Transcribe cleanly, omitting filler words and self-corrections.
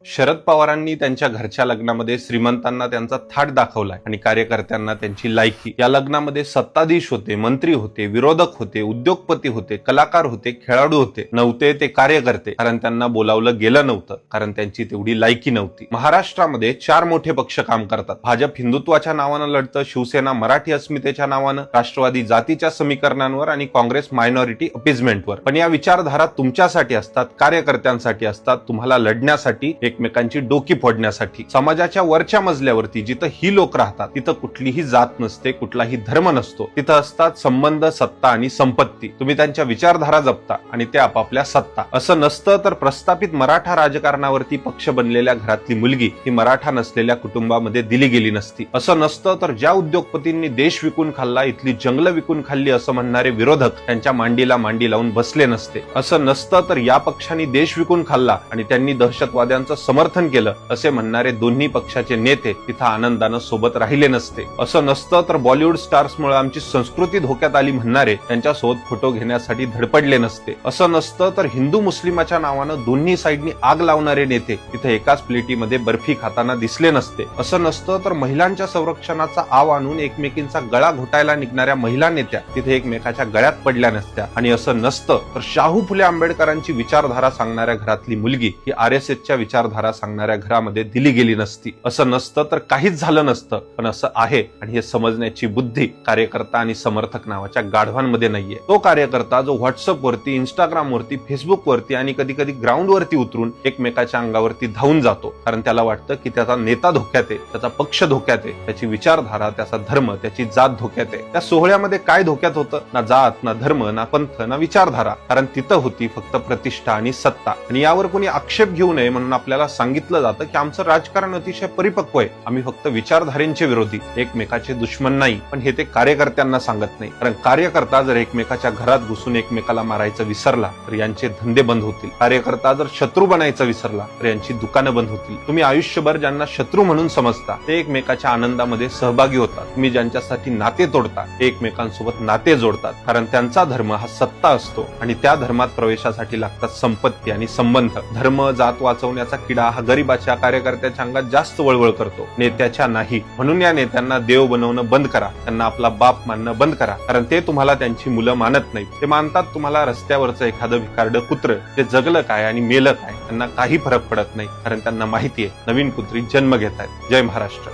शरद पवारांनी त्यांच्या घरच्या लग्नामध्ये श्रीमंतांना त्यांचा थाट दाखवलाय आणि कार्यकर्त्यांना त्यांची लायकी। या लग्नामध्ये सत्ताधीश होते, मंत्री होते, विरोधक होते, उद्योगपती होते, कलाकार होते, खेळाडू होते, नव्हते ते कार्यकर्ते, कारण त्यांना बोलावलं गेलं नव्हतं, कारण त्यांची तेवढी लायकी नव्हती। महाराष्ट्रामध्ये 4 मोठे पक्ष काम करतात। भाजप हिंदुत्वाच्या नावानं लढतं, शिवसेना मराठी अस्मितेच्या नावानं, राष्ट्रवादी जातीच्या समीकरणांवर आणि काँग्रेस मायनॉरिटी अपीजमेंटवर। पण या विचारधारा तुमच्यासाठी असतात, कार्यकर्त्यांसाठी असतात, तुम्हाला लढण्यासाठी, एकमेकांची डोकी फोडण्यासाठी। समाजाच्या वरच्या मजल्यावरती जिथं ही लोक राहतात तिथं कुठलीही जात नसते, कुठलाही धर्म नसतो, तिथं असतात संबंध, सत्ता आणि संपत्ती। तुम्ही त्यांच्या विचारधारा जपता आणि ते आपापल्या सत्ता। असं नसतं तर प्रस्थापित मराठा राजकारणावरती पक्ष बनलेल्या घरातली मुलगी ही मराठा नसलेल्या कुटुंबामध्ये दिली गेली नसती। असं नसतं तर ज्या उद्योगपतींनी देश विकून खाल्ला, इथली जंगलं विकून खाल्ली असं म्हणणारे विरोधक त्यांच्या मांडीला मांडी लावून बसले नसते। असं नसतं तर या पक्षांनी देश विकून खाल्ला आणि त्यांनी दहशतवाद्यांचं समर्थन केलं असे म्हणणारे दोन्ही पक्षाचे नेते तिथं आनंदानं सोबत राहिले नसते। असं नसतं तर बॉलिवूड स्टार्समुळे आमची संस्कृती धोक्यात आली म्हणणारे त्यांच्यासोबत फोटो घेण्यासाठी धडपडले नसते। असं नसतं तर हिंदू मुस्लिमाच्या नावानं दोन्ही साईडनी आग लावणारे नेते तिथे एकाच प्लेटीमध्ये बर्फी खाताना दिसले नसते। असं नसतं तर महिलांच्या संरक्षणाचा आव आणून एकमेकींचा गळा घोटायला निघणाऱ्या महिला नेत्या तिथे एकमेकाच्या गळ्यात पडल्या नसत्या। आणि असं नसतं तर शाहू फुले आंबेडकरांची विचारधारा सांगणाऱ्या घरातली मुलगी ही RSSच्या विचारधारा सांगणाऱ्या घरामध्ये दिली गेली नसती। असं नसतं तर काहीच झालं नसतं, पण असं आहे आणि हे समजण्याची बुद्धी कार्यकर्ता आणि समर्थक नावाच्या गाढवांमध्ये नाहीये। तो कार्यकर्ता जो व्हॉट्सअप वरती, इंस्टाग्राम वरती, फेसबुक वरती आणि कधी कधी ग्राउंड वरती उतरून एकमेकाच्या अंगावरती धावून जातो, कारण त्याला वाटतं की त्याचा नेता धोक्यात आहे, त्याचा पक्ष धोक्यात आहे, त्याची विचारधारा, त्याचा धर्म, त्याची जात धोक्यात आहे। त्या सोहळ्यामध्ये काय धोक्यात होतं? ना जात, ना धर्म, ना पंथ, ना विचारधारा, कारण तिथं होती फक्त प्रतिष्ठा आणि सत्ता। आणि यावर कोणी आक्षेप घेऊ नये म्हणून आपल्याला सांगितलं जातं की आमचं राजकारण अतिशय परिपक्व आहे, आम्ही फक्त विचारधारेंचे विरोधी, एकमेकाचे दुश्मन नाही। पण हे ते कार्यकर्त्यांना सांगत नाही, कारण कार्यकर्ता जर एकमेकाच्या घरात घुसून एकमेकाला मारायचं विसरला तर यांचे धंदे बंद होतील। कार्यकर्ता जर शत्रू बनायचं विसरला तर यांची दुकानं बंद होतील। तुम्ही आयुष्यभर ज्यांना शत्रू म्हणून समजता ते एकमेकाच्या आनंदामध्ये सहभागी होतात। तुम्ही ज्यांच्यासाठी नाते तोडता ते एकमेकांसोबत नाते जोडतात, कारण त्यांचा धर्म हा सत्ता असतो आणि त्या धर्मात प्रवेशासाठी लागतात संपत्ती आणि संबंध। धर्म, जात वाचवण्याचा किडा हा गरिबाच्या, कार्यकर्त्याच्या अंगात जास्त वळवळ करतो, नेत्याच्या नाही। म्हणून या नेत्यांना देव बनवणं बंद करा, त्यांना आपला बाप मानणं बंद करा, कारण ते तुम्हाला त्यांची मुलं मानत नाहीत। ते मानतात तुम्हाला रस्त्यावरचं एखादं भिकारडं कुत्र, ते जगलं काय आणि मेलं काय त्यांना काही फरक पडत नाही, कारण त्यांना माहितीये नवीन कुत्री जन्म घेत आहेत। जय महाराष्ट्र।